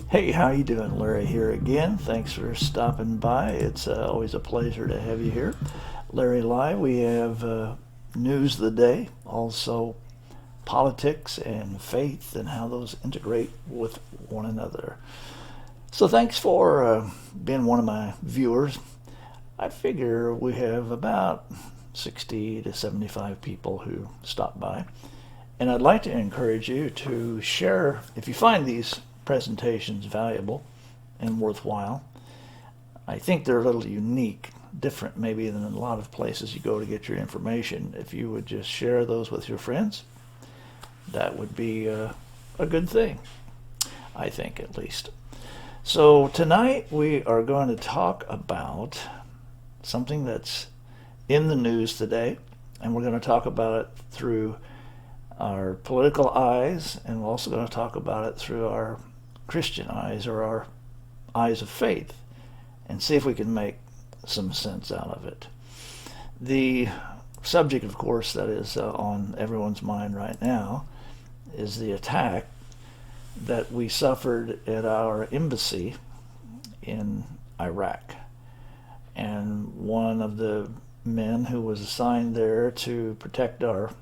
Hey, how you doing? Larry here again. Thanks for stopping by. It's always a pleasure to have you here. Larry Live, we have news of the day, also politics and faith and how those integrate with one another. So thanks for being one of my viewers. I figure we have about 60 to 75 people who stop by. And I'd like to encourage you to share, if you find these presentations valuable and worthwhile. I think they're a little unique, different maybe than a lot of places you go to get your information. If you would just share those with your friends, that would be a good thing, I think at least. So tonight we are going to talk about something that's in the news today, and we're going to talk about it through our political eyes, and we're also going to talk about it through our Christian eyes or our eyes of faith and see if we can make some sense out of it. The subject, of course, that is on everyone's mind right now is the attack that we suffered at our embassy in Iraq. And one of the men who was assigned there to protect our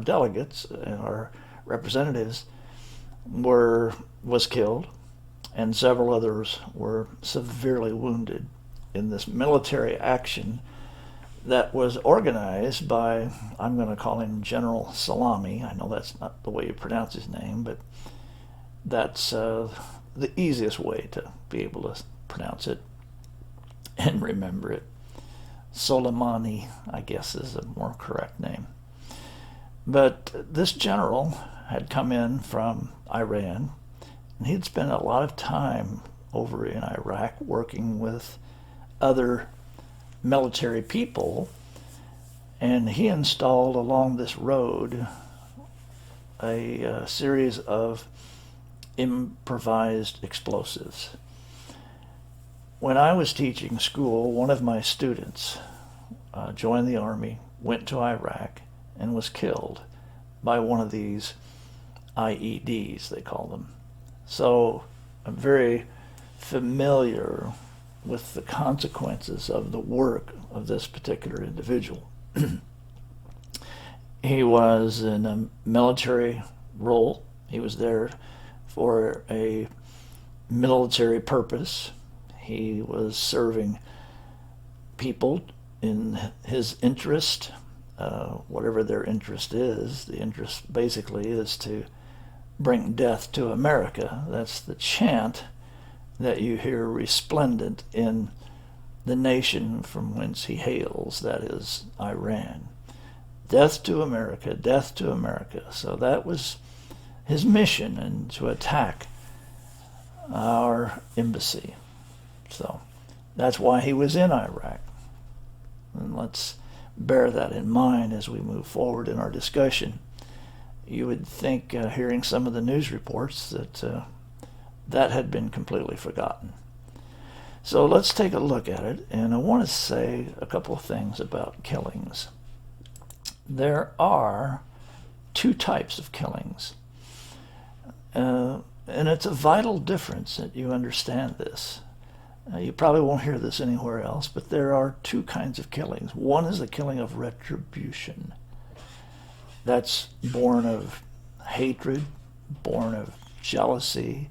delegates and our representatives was killed, and several others were severely wounded in this military action that was organized by, I'm going to call him General Soleimani. I know that's not the way you pronounce his name, but that's the easiest way to be able to pronounce it and remember it. Soleimani, I guess, is a more correct name. But this general had come in from Iran, and he'd spent a lot of time over in Iraq working with other military people, and he installed along this road a series of improvised explosives. When I was teaching school, one of my students joined the Army, went to Iraq, and was killed by one of these IEDs, they call them. So I'm very familiar with the consequences of the work of this particular individual. He was in a military role. He was there for a military purpose. He was serving people in his interest, whatever their interest is. The interest basically is to bring death to America. That's the chant that you hear resplendent in the nation from whence he hails, that is Iran. Death to America, death to America. So that was his mission, and to attack our embassy. So that's why he was in Iraq. And let's bear that in mind as we move forward in our discussion. You would think, hearing some of the news reports, that that had been completely forgotten. So let's take a look at it, and I want to say a couple of things about killings. There are two types of killings, and it's a vital difference that you understand this. You probably won't hear this anywhere else, but there are two kinds of killings. One is the killing of retribution. That's born of hatred, born of jealousy,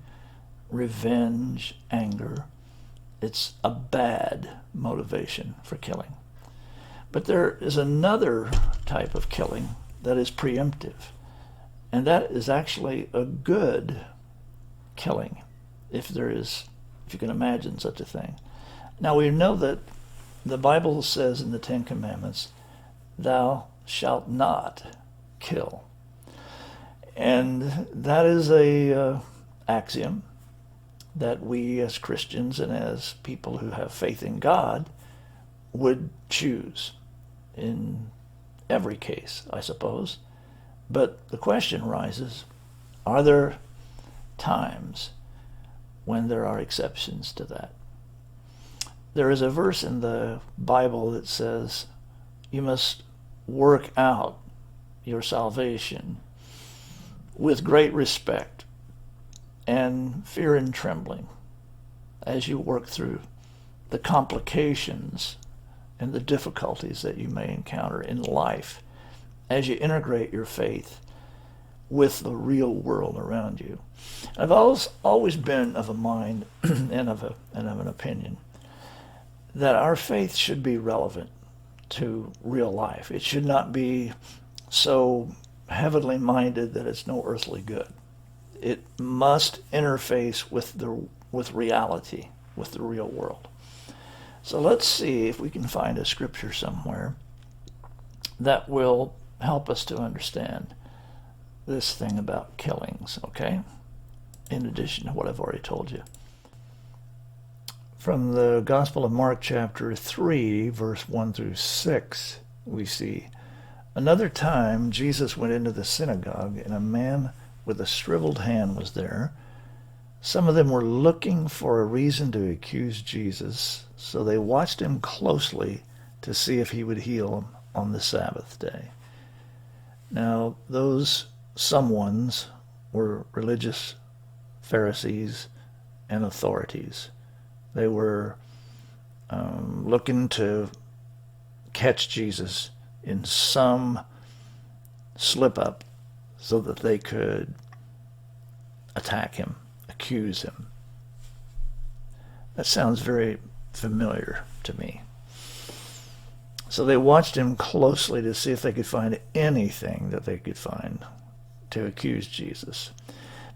revenge, anger. It's a bad motivation for killing. But there is another type of killing that is preemptive, and that is actually a good killing, if you can imagine such a thing. Now we know that the Bible says in the Ten Commandments, "Thou shalt not kill," and that is a axiom that we as Christians and as people who have faith in God would choose in every case, I suppose. But the question arises, are there times when there are exceptions to that? There is a verse in the Bible that says you must work out your salvation with great respect and fear and trembling as you work through the complications and the difficulties that you may encounter in life as you integrate your faith with the real world around you. I've always been of a mind and of an opinion that our faith should be relevant to real life. It should not be so heavenly minded that it's no earthly good. It must interface with reality, with the real world. So let's see if we can find a scripture somewhere that will help us to understand this thing about killings, okay? In addition to what I've already told you. From the Gospel of Mark chapter 3, verse 1 through 6, we see, another time Jesus went into the synagogue, and a man with a shriveled hand was there. Some of them were looking for a reason to accuse Jesus, so they watched him closely to see if he would heal him on the Sabbath day. Now, those someones were religious Pharisees and authorities. They were looking to catch Jesus in some slip-up so that they could attack him, accuse him. That sounds very familiar to me. So they watched him closely to see if they could find anything that they could find to accuse Jesus.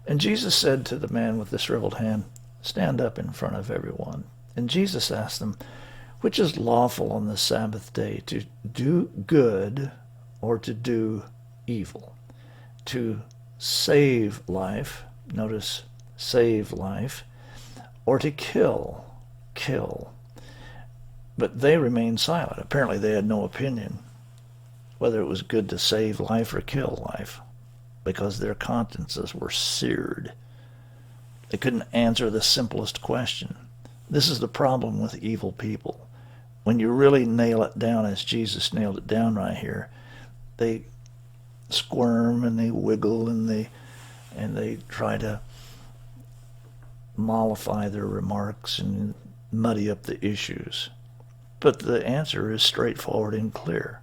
And Jesus said to the man with the shriveled hand, "Stand up in front of everyone." And Jesus asked them, "Which is lawful on the Sabbath day, to do good or to do evil? To save life," notice, save life, "or to kill?" But they remained silent. Apparently they had no opinion whether it was good to save life or kill life, because their consciences were seared. They couldn't answer the simplest question. This is the problem with evil people. When you really nail it down as Jesus nailed it down right here, they squirm and they wiggle and they try to mollify their remarks and muddy up the issues. But the answer is straightforward and clear.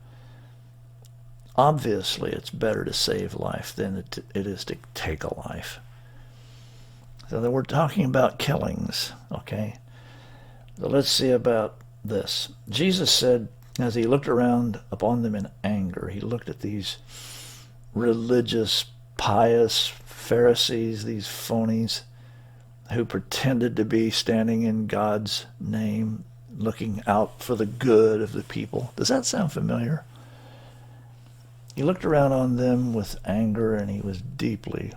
Obviously, it's better to save life than it is to take a life. So we're talking about killings, okay? So let's see about this. Jesus said, as he looked around upon them in anger, he looked at these religious, pious Pharisees, these phonies who pretended to be standing in God's name, looking out for the good of the people. Does that sound familiar? He looked around on them with anger, and he was deeply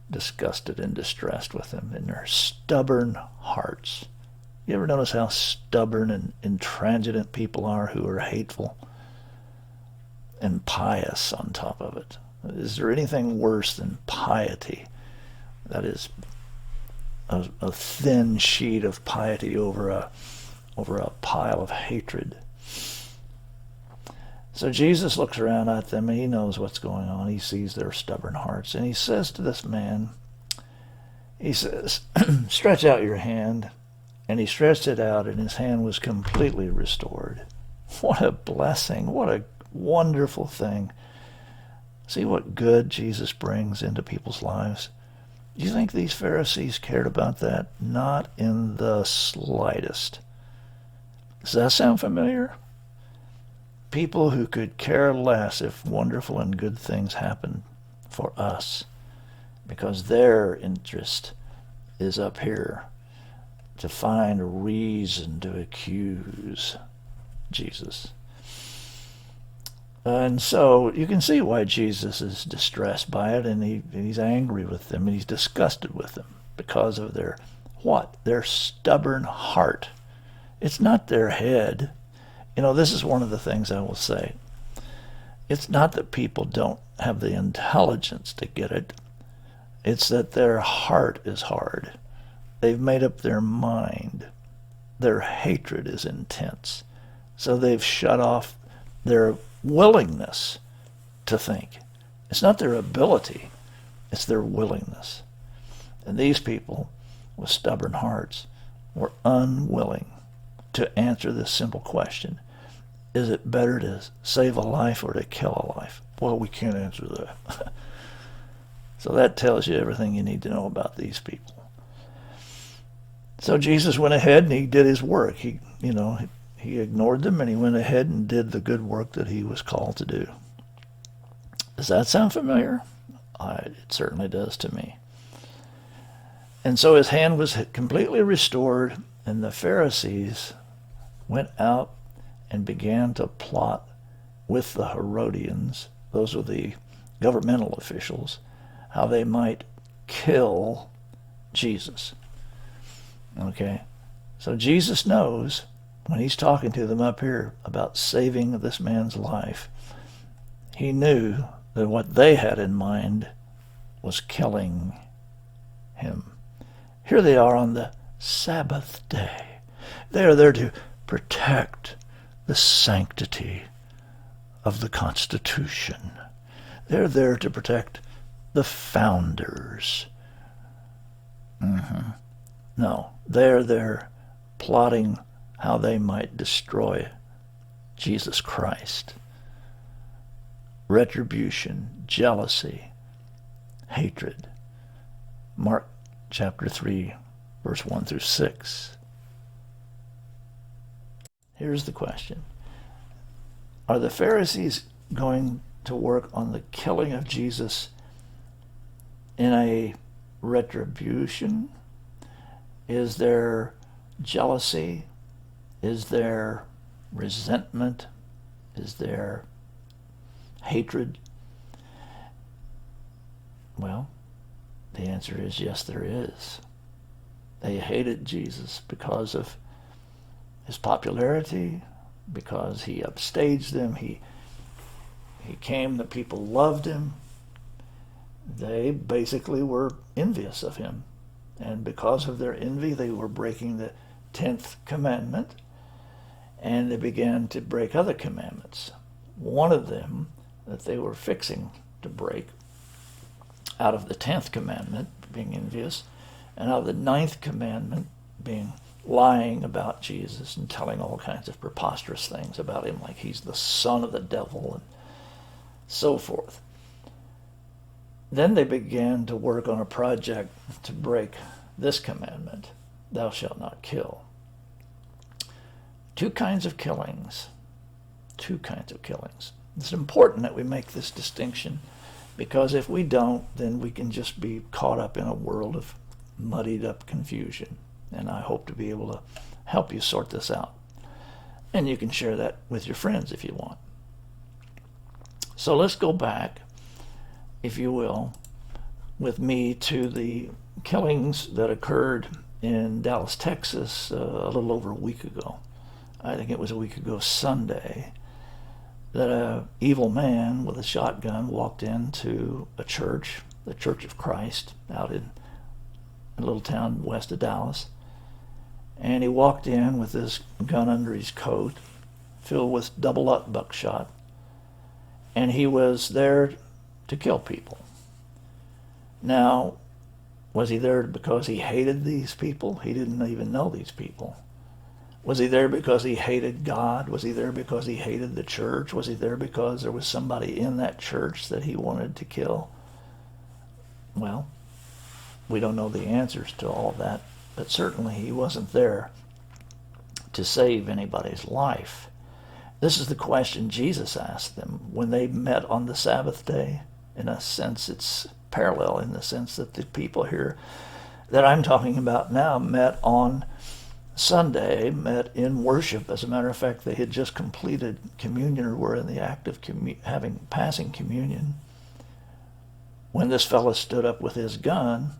disgusted and distressed with them in their stubborn hearts. You ever notice how stubborn and intransigent people are who are hateful and pious on top of it? Is there anything worse than piety? That is a thin sheet of piety over a pile of hatred. So Jesus looks around at them, and he knows what's going on. He sees their stubborn hearts, and he says to this man, he says, "Stretch out your hand." And he stretched it out, and his hand was completely restored. What a blessing. What a wonderful thing. See what good Jesus brings into people's lives? Do you think these Pharisees cared about that? Not in the slightest. Does that sound familiar? People who could care less if wonderful and good things happen for us, because their interest is up here to find a reason to accuse Jesus. And so you can see why Jesus is distressed by it, and he's angry with them, and he's disgusted with them because of their what? Their stubborn heart. It's not their head. You know, this is one of the things I will say. It's not that people don't have the intelligence to get it. It's that their heart is hard. They've made up their mind. Their hatred is intense. So they've shut off their willingness to think. It's not their ability. It's their willingness. And these people with stubborn hearts were unwilling to answer this simple question. Is it better to save a life or to kill a life? Well, we can't answer that. So that tells you everything you need to know about these people. So Jesus went ahead and he did his work. He ignored them and he went ahead and did the good work that he was called to do. Does that sound familiar? It certainly does to me. And so his hand was completely restored, and the Pharisees went out and began to plot with the Herodians, those were the governmental officials, how they might kill Jesus. Okay? So Jesus knows when he's talking to them up here about saving this man's life, he knew that what they had in mind was killing him. Here they are on the Sabbath day. They are there to protect the sanctity of the Constitution. They're there to protect the founders. No, they're there plotting how they might destroy Jesus Christ. Retribution, jealousy, hatred. Mark chapter 3, verse 1 through 6. Here's the question. Are the Pharisees going to work on the killing of Jesus in a retribution? Is there jealousy? Is there resentment? Is there hatred? Well, the answer is yes, there is. They hated Jesus because of his popularity, because he upstaged them. He came, the people loved him. They basically were envious of him. And because of their envy, they were breaking the 10th commandment, and they began to break other commandments. One of them that they were fixing to break out of the 10th commandment, being envious, and out of the 9th commandment, being lying about Jesus and telling all kinds of preposterous things about him, like he's the son of the devil and so forth. Then they began to work on a project to break this commandment, thou shalt not kill. Two kinds of killings. It's important that we make this distinction, because if we don't, then we can just be caught up in a world of muddied up confusion. And I hope to be able to help you sort this out. And you can share that with your friends if you want. So let's go back, if you will, with me to the killings that occurred in Dallas, Texas, a little over a week ago. I think it was a week ago Sunday, that an evil man with a shotgun walked into a church, the Church of Christ, out in a little town west of Dallas. And he walked in with his gun under his coat, filled with double-up buckshot, and he was there to kill people. Now, was he there because he hated these people? He didn't even know these people. Was he there because he hated God? Was he there because he hated the church? Was he there because there was somebody in that church that he wanted to kill? Well, we don't know the answers to all of that, but certainly he wasn't there to save anybody's life. This is the question Jesus asked them when they met on the Sabbath day. In a sense, it's parallel in the sense that the people here that I'm talking about now met on Sunday, met in worship. As a matter of fact, they had just completed communion, or were in the act of passing communion, when this fellow stood up with his gun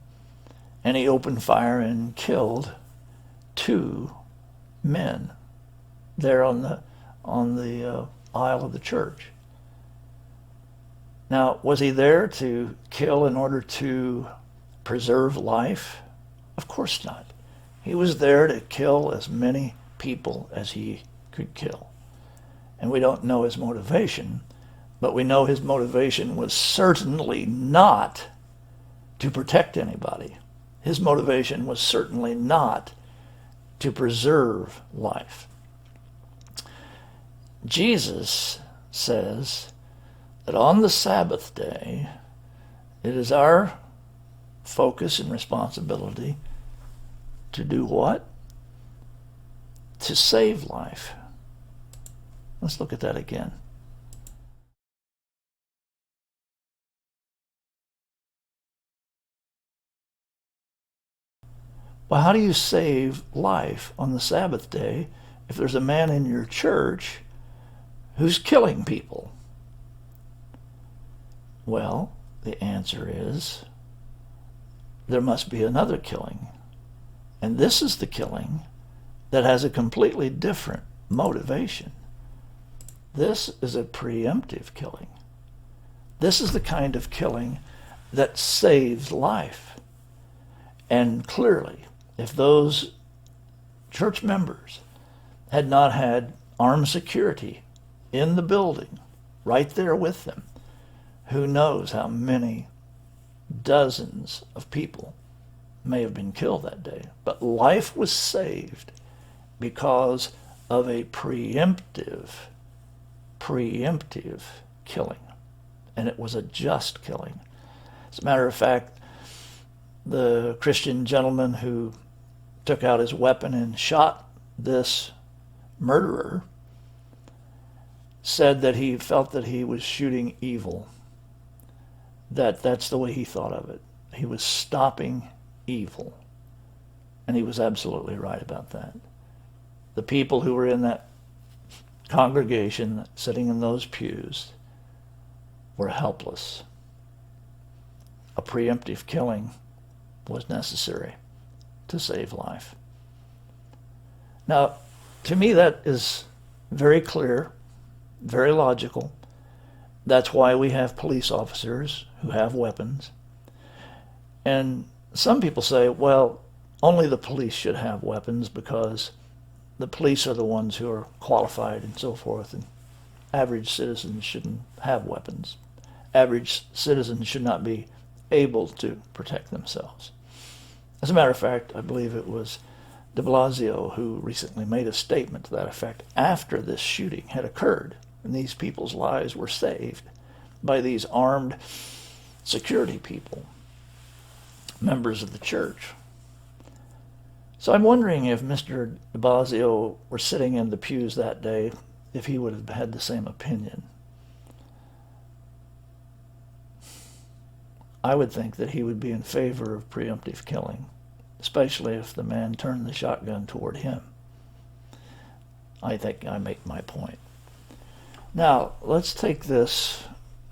and he opened fire and killed two men there on the aisle of the church. Now, was he there to kill in order to preserve life? Of course not. He was there to kill as many people as he could kill. And we don't know his motivation, but we know his motivation was certainly not to protect anybody. His motivation was certainly not to preserve life. Jesus says that on the Sabbath day, it is our focus and responsibility to do what? To save life. Let's look at that again. Well, how do you save life on the Sabbath day if there's a man in your church who's killing people? Well, the answer is there must be another killing. And this is the killing that has a completely different motivation. This is a preemptive killing. This is the kind of killing that saves life. And clearly, if those church members had not had armed security in the building, right there with them, who knows how many dozens of people may have been killed that day. But life was saved because of a preemptive killing. And it was a just killing. As a matter of fact, the Christian gentleman who took out his weapon and shot this murderer said that he felt that he was shooting evil. That's the way he thought of it. He was stopping evil. And he was absolutely right about that. The people who were in that congregation, sitting in those pews, were helpless. A preemptive killing was necessary to save life. Now, to me, that is very clear, very logical. That's why we have police officers who have weapons. And some people say, well, only the police should have weapons because the police are the ones who are qualified and so forth, and average citizens shouldn't have weapons. Average citizens should not be able to protect themselves. As a matter of fact, I believe it was de Blasio who recently made a statement to that effect after this shooting had occurred, and these people's lives were saved by these armed security people, members of the church. So I'm wondering if Mr. de Blasio were sitting in the pews that day, if he would have had the same opinion. I would think that he would be in favor of preemptive killing, especially if the man turned the shotgun toward him. I think I make my point. Now, let's take this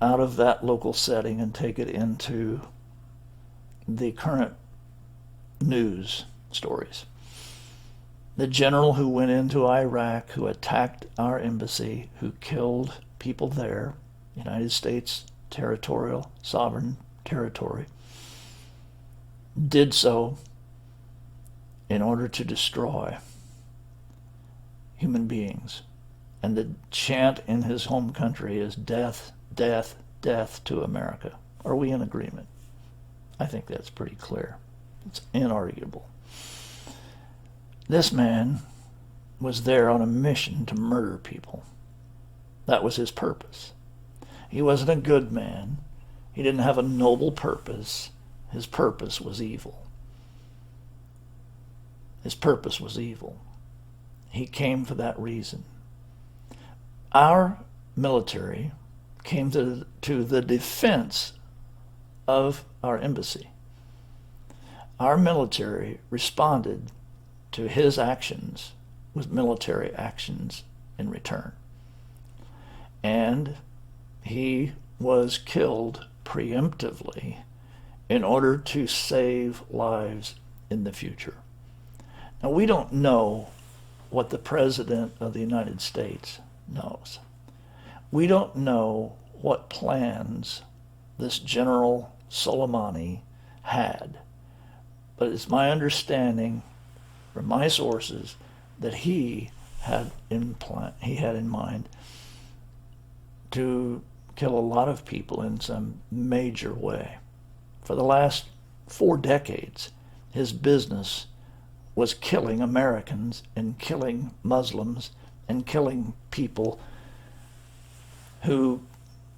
out of that local setting and take it into the current news stories. The general who went into Iraq, who attacked our embassy, who killed people there, United States territorial, sovereign territory, did so in order to destroy human beings. And the chant in his home country is death, death, death to America. Are we in agreement? I think that's pretty clear. It's inarguable. This man was there on a mission to murder people. That was his purpose. He wasn't a good man. He didn't have a noble purpose. His purpose was evil. His purpose was evil. He came for that reason. Our military came to the defense of our embassy. Our military responded to his actions with military actions in return. And he was killed preemptively in order to save lives in the future. Now, we don't know what the President of the United States knows. We don't know what plans this General Soleimani had. But it's my understanding from my sources that he had in mind to kill a lot of people in some major way. For the last 4 decades, his business was killing Americans and killing Muslims and killing people who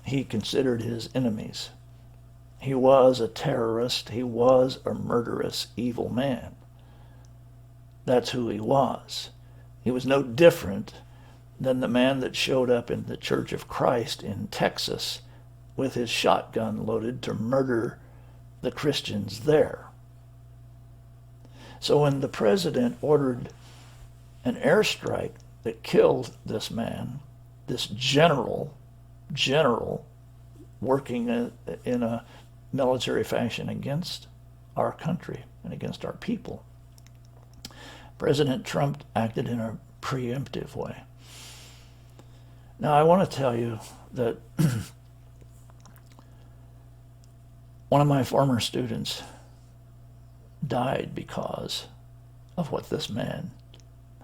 he considered his enemies. He was a terrorist. He was a murderous, evil man. That's who he was. He was no different than the man that showed up in the Church of Christ in Texas with his shotgun loaded to murder the Christians there. So when the president ordered an airstrike that killed this man, this general working in a military fashion against our country and against our people, President Trump acted in a preemptive way. Now, I want to tell you that one of my former students died because of what this man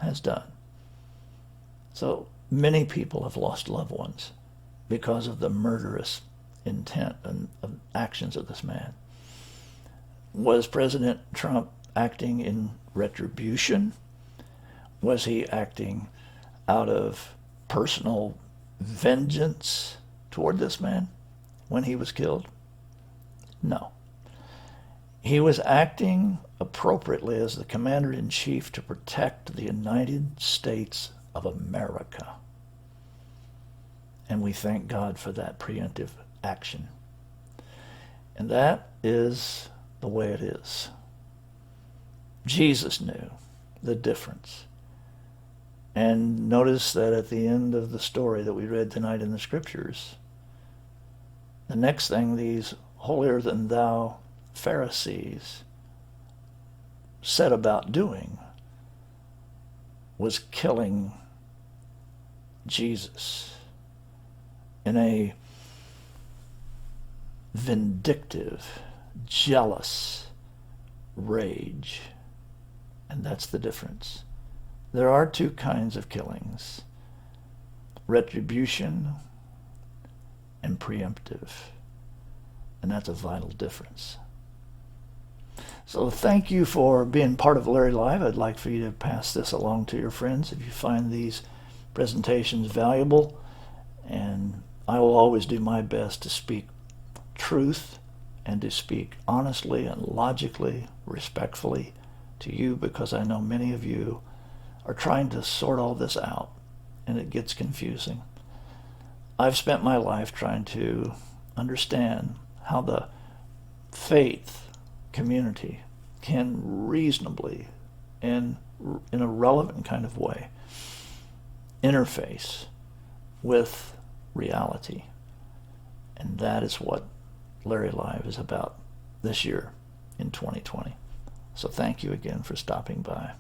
has done. So many people have lost loved ones because of the murderous intent and actions of this man. Was President Trump acting in retribution? Was he acting out of personal vengeance toward this man when he was killed? No. He was acting appropriately as the commander-in-chief to protect the United States of America. And we thank God for that preemptive action. And that is the way it is. Jesus knew the difference. And notice that at the end of the story that we read tonight in the scriptures, the next thing these holier-than-thou Pharisees set about doing was killing Jesus in a vindictive, jealous rage. And that's the difference. There are two kinds of killings: retribution and preemptive. And that's a vital difference. So thank you for being part of Larry Live. I'd like for you to pass this along to your friends if you find these presentations valuable. And I will always do my best to speak truth and to speak honestly and logically, respectfully to you, because I know many of you are trying to sort all this out and it gets confusing. I've spent my life trying to understand how the faith community can reasonably and in a relevant kind of way interface with reality. And that is what Larry Live is about this year in 2020. So thank you again for stopping by.